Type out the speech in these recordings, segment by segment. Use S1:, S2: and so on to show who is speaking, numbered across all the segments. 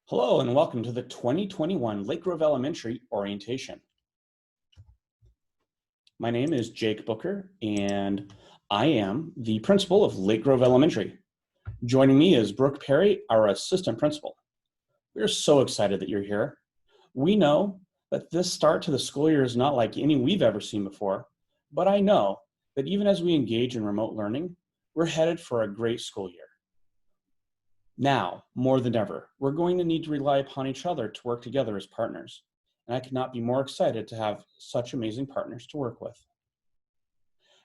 S1: Hello and welcome to the 2021 Lake Grove Elementary Orientation. My name is Jake Booker and I am the principal of Lake Grove Elementary. Joining me is Brooke Perry, our assistant principal. We are so excited that you're here. We know that this start to the school year is not like any we've ever seen before, but I know that even as we engage in remote learning, we're headed for a great school year. Now, more than ever, we're going to need to rely upon each other to work together as partners, and I could not be more excited to have such amazing partners to work with.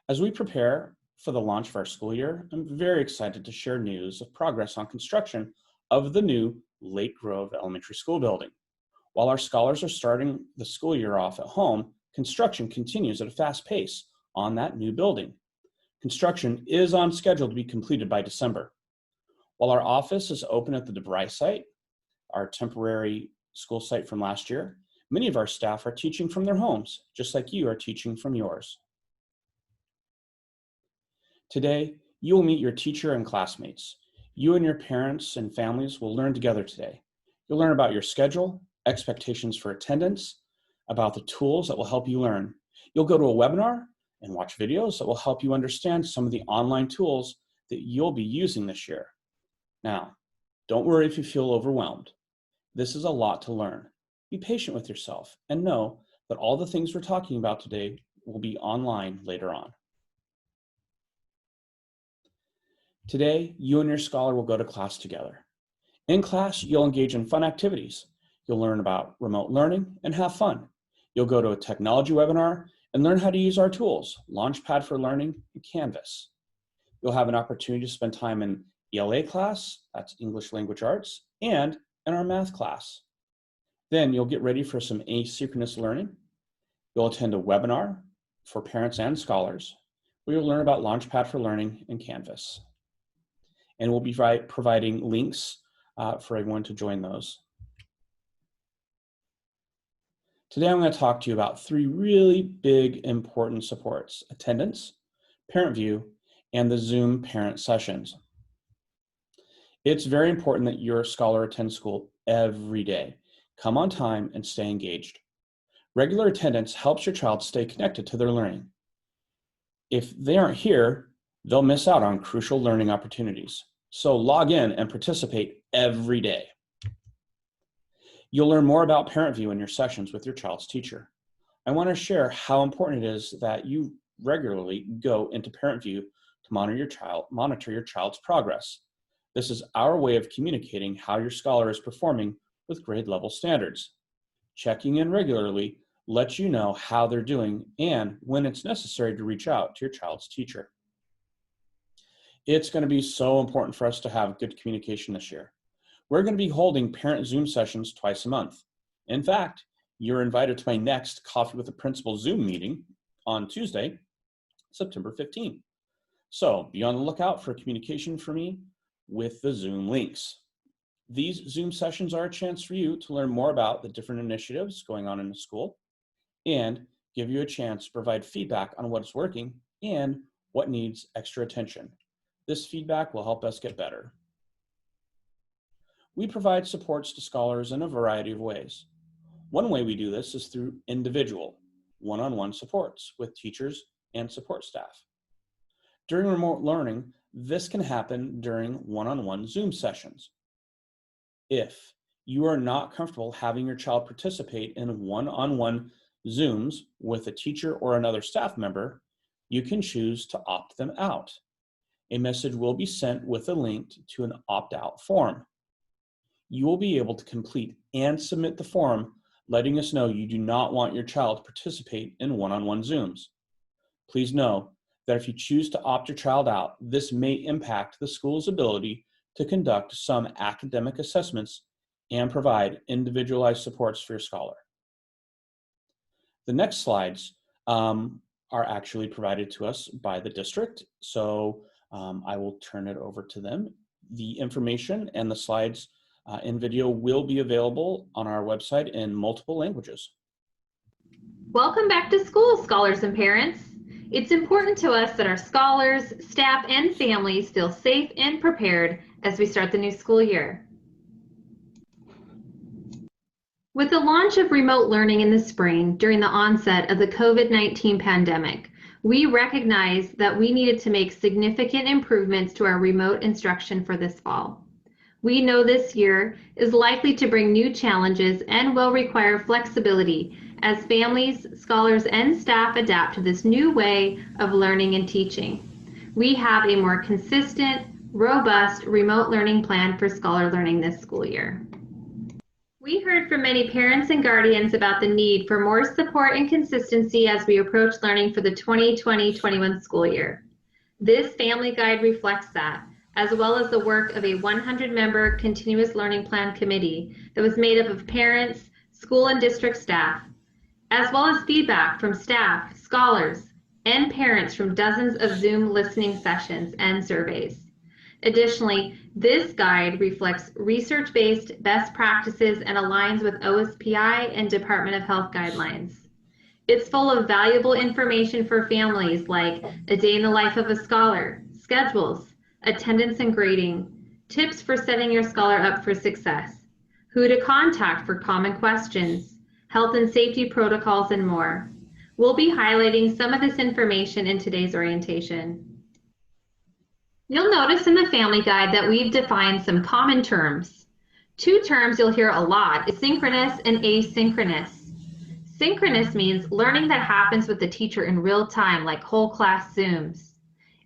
S1: As we prepare for the launch of our school year, I'm very excited to share news of progress on construction of the new Lake Grove Elementary School building. While our scholars are starting the school year off at home, construction continues at a fast pace on that new building. Construction is on schedule to be completed by December. While our office is open at the DeVry site, our temporary school site from last year, many of our staff are teaching from their homes, just like you are teaching from yours. Today, you will meet your teacher and classmates. You and your parents and families will learn together today. You'll learn about your schedule, expectations for attendance, about the tools that will help you learn. You'll go to a webinar and watch videos that will help you understand some of the online tools that you'll be using this year. Now, don't worry if you feel overwhelmed. This is a lot to learn. Be patient with yourself and know that all the things we're talking about today will be online later on. Today, you and your scholar will go to class together. In class, you'll engage in fun activities. You'll learn about remote learning and have fun. You'll go to a technology webinar and learn how to use our tools, Launchpad for Learning and Canvas. You'll have an opportunity to spend time in ELA class, that's English Language Arts, and in our math class. Then you'll get ready for some asynchronous learning. You'll attend a webinar for parents and scholars where you'll learn about Launchpad for Learning and Canvas. And we'll be providing links for everyone to join those. Today I'm going to talk to you about three really big important supports: attendance, parent view, and the Zoom parent sessions. It's very important that your scholar attend school every day. Come on time and stay engaged. Regular attendance helps your child stay connected to their learning. If they aren't here, they'll miss out on crucial learning opportunities. So log in and participate every day. You'll learn more about Parent View in your sessions with your child's teacher. I want to share how important it is that you regularly go into Parent View to monitor your child's progress. This is our way of communicating how your scholar is performing with grade level standards. Checking in regularly lets you know how they're doing and when it's necessary to reach out to your child's teacher. It's going to be so important for us to have good communication this year. We're going to be holding parent Zoom sessions twice a month. In fact, you're invited to my next Coffee with the Principal Zoom meeting on Tuesday, September 15th. So be on the lookout for communication from me with the Zoom links. These Zoom sessions are a chance for you to learn more about the different initiatives going on in the school and give you a chance to provide feedback on what's working and what needs extra attention. This feedback will help us get better. We provide supports to scholars in a variety of ways. One way we do this is through individual, one-on-one supports with teachers and support staff. During remote learning, this can happen during one-on-one Zoom sessions. If you are not comfortable having your child participate in one-on-one Zooms with a teacher or another staff member, you can choose to opt them out. A message will be sent with a link to an opt-out form. You will be able to complete and submit the form, letting us know you do not want your child to participate in one-on-one Zooms. Please know that if you choose to opt your child out, this may impact the school's ability to conduct some academic assessments and provide individualized supports for your scholar. The next slides are actually provided to us by the district, so I will turn it over to them. The information and the slides and video will be available on our website in multiple languages.
S2: Welcome back to school, scholars and parents. It's important to us that our scholars, staff, and families feel safe and prepared as we start the new school year. With the launch of remote learning in the spring during the onset of the COVID-19 pandemic, we recognized that we needed to make significant improvements to our remote instruction for this fall. We know this year is likely to bring new challenges and will require flexibility as families, scholars, and staff adapt to this new way of learning and teaching. We have a more consistent, robust remote learning plan for Scholar Learning this school year. We heard from many parents and guardians about the need for more support and consistency as we approach learning for the 2020-21 school year. This family guide reflects that, as well as the work of a 100-member continuous learning plan committee that was made up of parents, school and district staff, as well as feedback from staff, scholars, and parents from dozens of Zoom listening sessions and surveys. Additionally, this guide reflects research-based best practices and aligns with OSPI and Department of Health guidelines. It's full of valuable information for families like a day in the life of a scholar, schedules, attendance and grading, tips for setting your scholar up for success, who to contact for common questions, health and safety protocols, and more. We'll be highlighting some of this information in today's orientation. You'll notice in the family guide that we've defined some common terms. Two terms you'll hear a lot is synchronous and asynchronous. Synchronous means learning that happens with the teacher in real time, like whole class Zooms.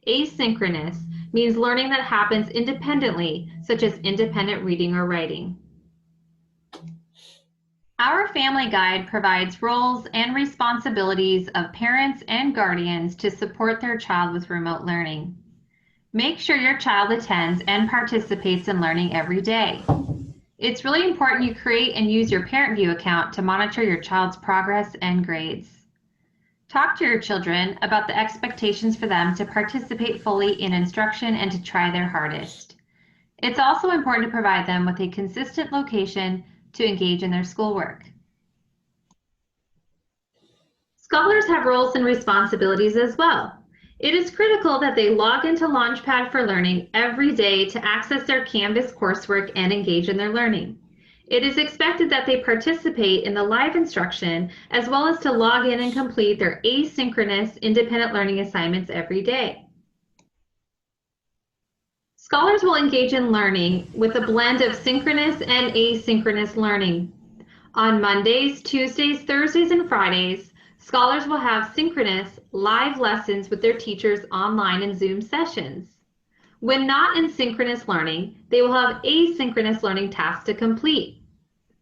S2: Asynchronous means learning that happens independently, such as independent reading or writing. Our family guide provides roles and responsibilities of parents and guardians to support their child with remote learning. Make sure your child attends and participates in learning every day. It's really important you create and use your ParentVue account to monitor your child's progress and grades. Talk to your children about the expectations for them to participate fully in instruction and to try their hardest. It's also important to provide them with a consistent location to engage in their schoolwork. Scholars have roles and responsibilities as well. It is critical that they log into Launchpad for Learning every day to access their Canvas coursework and engage in their learning. It is expected that they participate in the live instruction as well as to log in and complete their asynchronous independent learning assignments every day. Scholars will engage in learning with a blend of synchronous and asynchronous learning. On Mondays, Tuesdays, Thursdays, and Fridays, scholars will have synchronous live lessons with their teachers online in Zoom sessions. When not in synchronous learning, they will have asynchronous learning tasks to complete.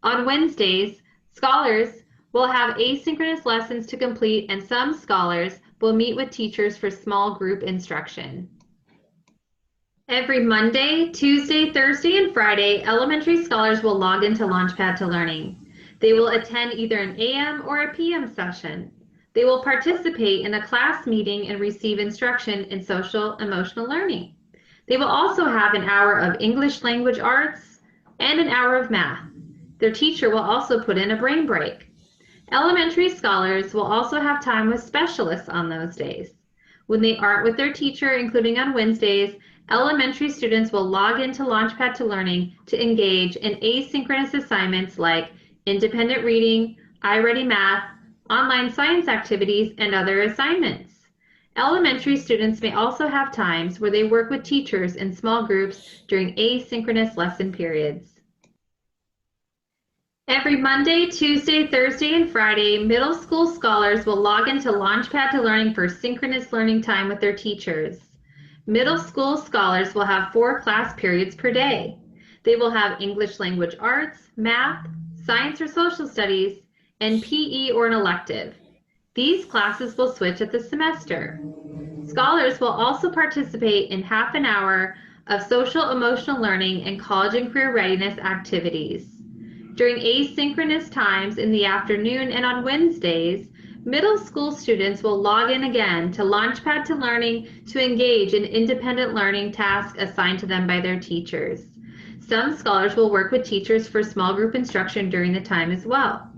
S2: On Wednesdays, scholars will have asynchronous lessons to complete, and some scholars will meet with teachers for small group instruction. Every Monday, Tuesday, Thursday, and Friday, elementary scholars will log into Launchpad to Learning. They will attend either an AM or a PM session. They will participate in a class meeting and receive instruction in social emotional learning. They will also have an hour of English language arts and an hour of math. Their teacher will also put in a brain break. Elementary scholars will also have time with specialists on those days. When they aren't with their teacher, including on Wednesdays, elementary students will log into Launchpad to Learning to engage in asynchronous assignments like independent reading, iReady Math, online science activities, and other assignments. Elementary students may also have times where they work with teachers in small groups during asynchronous lesson periods. Every Monday, Tuesday, Thursday, and Friday, middle school scholars will log into Launchpad to Learning for synchronous learning time with their teachers. Middle school scholars will have 4 class periods per day. They will have English language arts, math, science or social studies, and PE or an elective. These classes will switch at the semester. Scholars will also participate in half an hour of social emotional learning and college and career readiness activities. During asynchronous times in the afternoon and on Wednesdays, middle school students will log in again to Launchpad to Learning to engage in independent learning tasks assigned to them by their teachers. Some scholars will work with teachers for small group instruction during the time as well.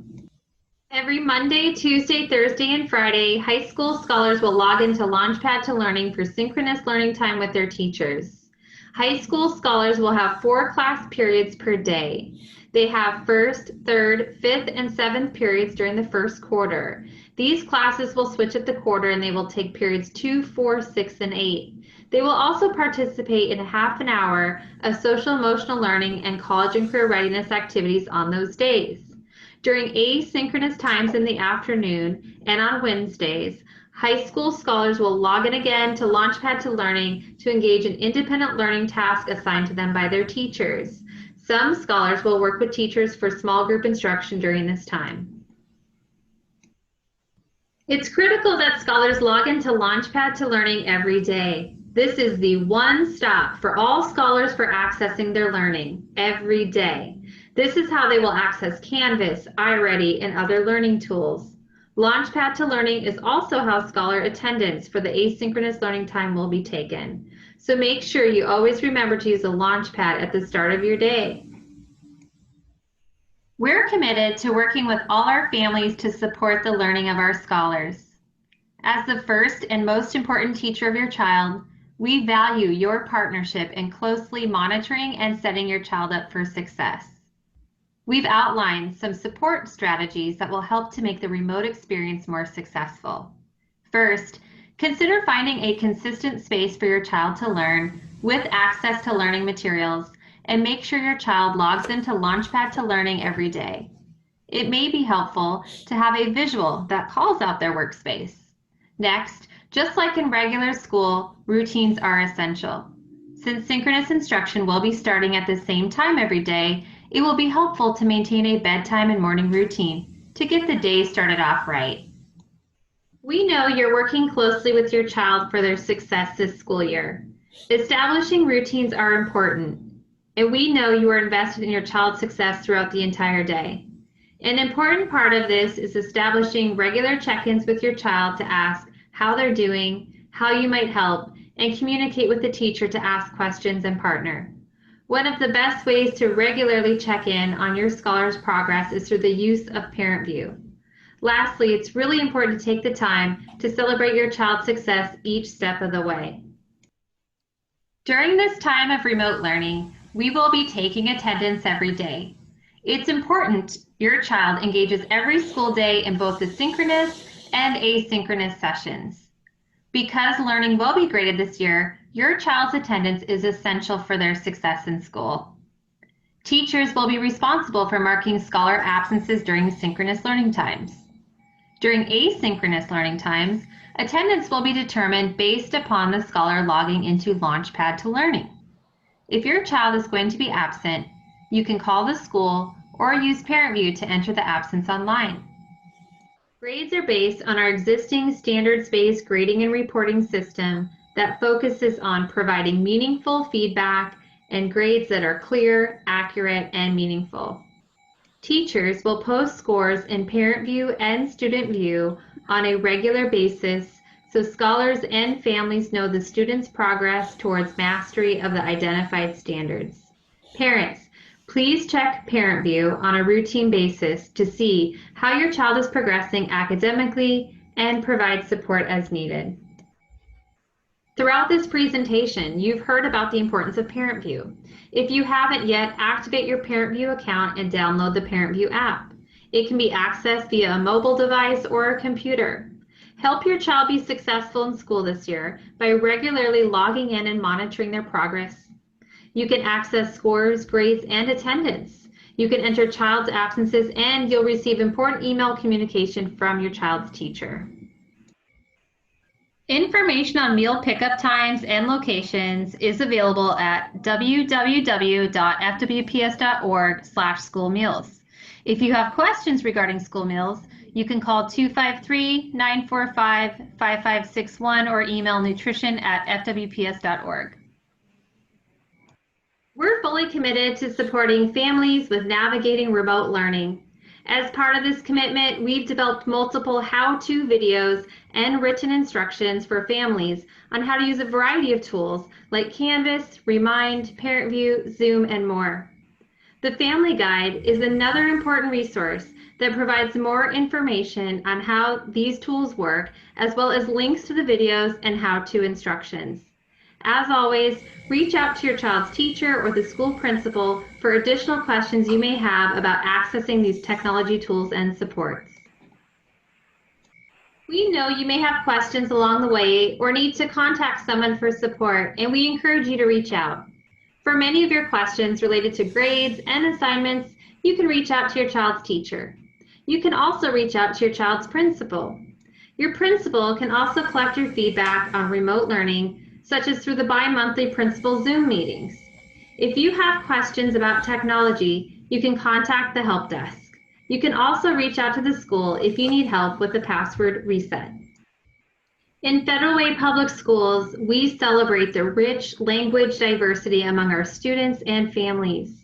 S2: Every Monday, Tuesday, Thursday, and Friday, high school scholars will log into Launchpad to Learning for synchronous learning time with their teachers. High school scholars will have 4 class periods per day. They have first, third, fifth, and seventh periods during the first quarter. These classes will switch at the quarter and they will take periods 2, 4, 6, and 8. They will also participate in half an hour of social emotional learning and college and career readiness activities on those days. During asynchronous times in the afternoon and on Wednesdays, high school scholars will log in again to Launchpad to Learning to engage in independent learning tasks assigned to them by their teachers. Some scholars will work with teachers for small group instruction during this time. It's critical that scholars log into Launchpad to Learning every day. This is the one stop for all scholars for accessing their learning every day. This is how they will access Canvas, iReady, and other learning tools. Launchpad to Learning is also how scholar attendance for the asynchronous learning time will be taken. So make sure you always remember to use a Launchpad at the start of your day. We're committed to working with all our families to support the learning of our scholars. As the first and most important teacher of your child, we value your partnership in closely monitoring and setting your child up for success. We've outlined some support strategies that will help to make the remote experience more successful. First, consider finding a consistent space for your child to learn with access to learning materials, and make sure your child logs into Launchpad to Learning every day. It may be helpful to have a visual that calls out their workspace. Next, just like in regular school, routines are essential. Since synchronous instruction will be starting at the same time every day, it will be helpful to maintain a bedtime and morning routine to get the day started off right. We know you're working closely with your child for their success this school year. Establishing routines are important, and we know you are invested in your child's success throughout the entire day. An important part of this is establishing regular check-ins with your child to ask how they're doing, how you might help, and communicate with the teacher to ask questions and partner. One of the best ways to regularly check in on your scholar's progress is through the use of ParentVue. Lastly, it's really important to take the time to celebrate your child's success each step of the way. During this time of remote learning, we will be taking attendance every day. It's important your child engages every school day in both the synchronous and asynchronous sessions. Because learning will be graded this year, your child's attendance is essential for their success in school. Teachers will be responsible for marking scholar absences during synchronous learning times. During asynchronous learning times, attendance will be determined based upon the scholar logging into Launchpad to Learning. If your child is going to be absent, you can call the school or use ParentVue to enter the absence online. Grades are based on our existing standards-based grading and reporting system that focuses on providing meaningful feedback and grades that are clear, accurate, and meaningful. Teachers will post scores in ParentVue and StudentVue on a regular basis so scholars and families know the student's progress towards mastery of the identified standards. Parents, please check ParentVue on a routine basis to see how your child is progressing academically and provide support as needed. Throughout this presentation, you've heard about the importance of ParentVue. If you haven't yet, activate your ParentVue account and download the ParentVue app. It can be accessed via a mobile device or a computer. Help your child be successful in school this year by regularly logging in and monitoring their progress. You can access scores, grades, and attendance. You can enter child's absences, and you'll receive important email communication from your child's teacher. Information on meal pickup times and locations is available at www.fwps.org/schoolmeals. If you have questions regarding school meals, you can call 253-945-5561 or email nutrition@fwps.org. We're fully committed to supporting families with navigating remote learning. As part of this commitment, we've developed multiple how-to videos and written instructions for families on how to use a variety of tools like Canvas, Remind, ParentVue, Zoom, and more. The Family Guide is another important resource that provides more information on how these tools work, as well as links to the videos and how-to instructions. As always, reach out to your child's teacher or the school principal for additional questions you may have about accessing these technology tools and supports. We know you may have questions along the way or need to contact someone for support, and we encourage you to reach out. For many of your questions related to grades and assignments, you can reach out to your child's teacher. You can also reach out to your child's principal. Your principal can also collect your feedback on remote learning, such as through the bi-monthly principal Zoom meetings. If you have questions about technology, you can contact the help desk. You can also reach out to the school if you need help with the password reset. In Federal Way Public Schools, we celebrate the rich language diversity among our students and families.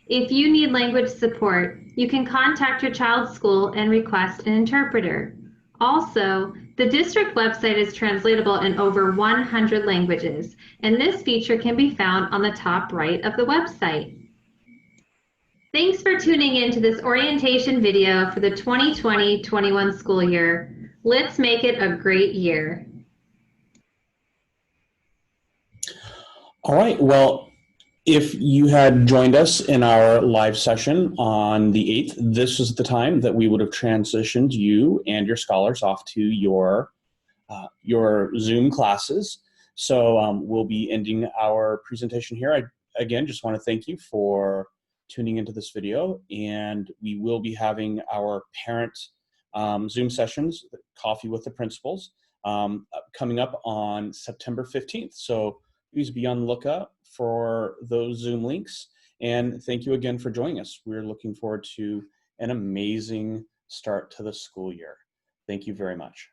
S2: If you need language support, you can contact your child's school and request an interpreter. Also, the district website is translatable in over 100 languages, and this feature can be found on the top right of the website. Thanks for tuning in to this orientation video for the 2020-21 school year. Let's make it a great year.
S1: All right, well, if you had joined us in our live session on the 8th, this is the time that we would have transitioned you and your scholars off to your Zoom classes. So we'll be ending our presentation here. I, again, just want to thank you for tuning into this video, and we will be having our parent Zoom sessions, Coffee with the Principals, coming up on September 15th. So please be on the lookout for those Zoom links. And thank you again for joining us. We're looking forward to an amazing start to the school year. Thank you very much.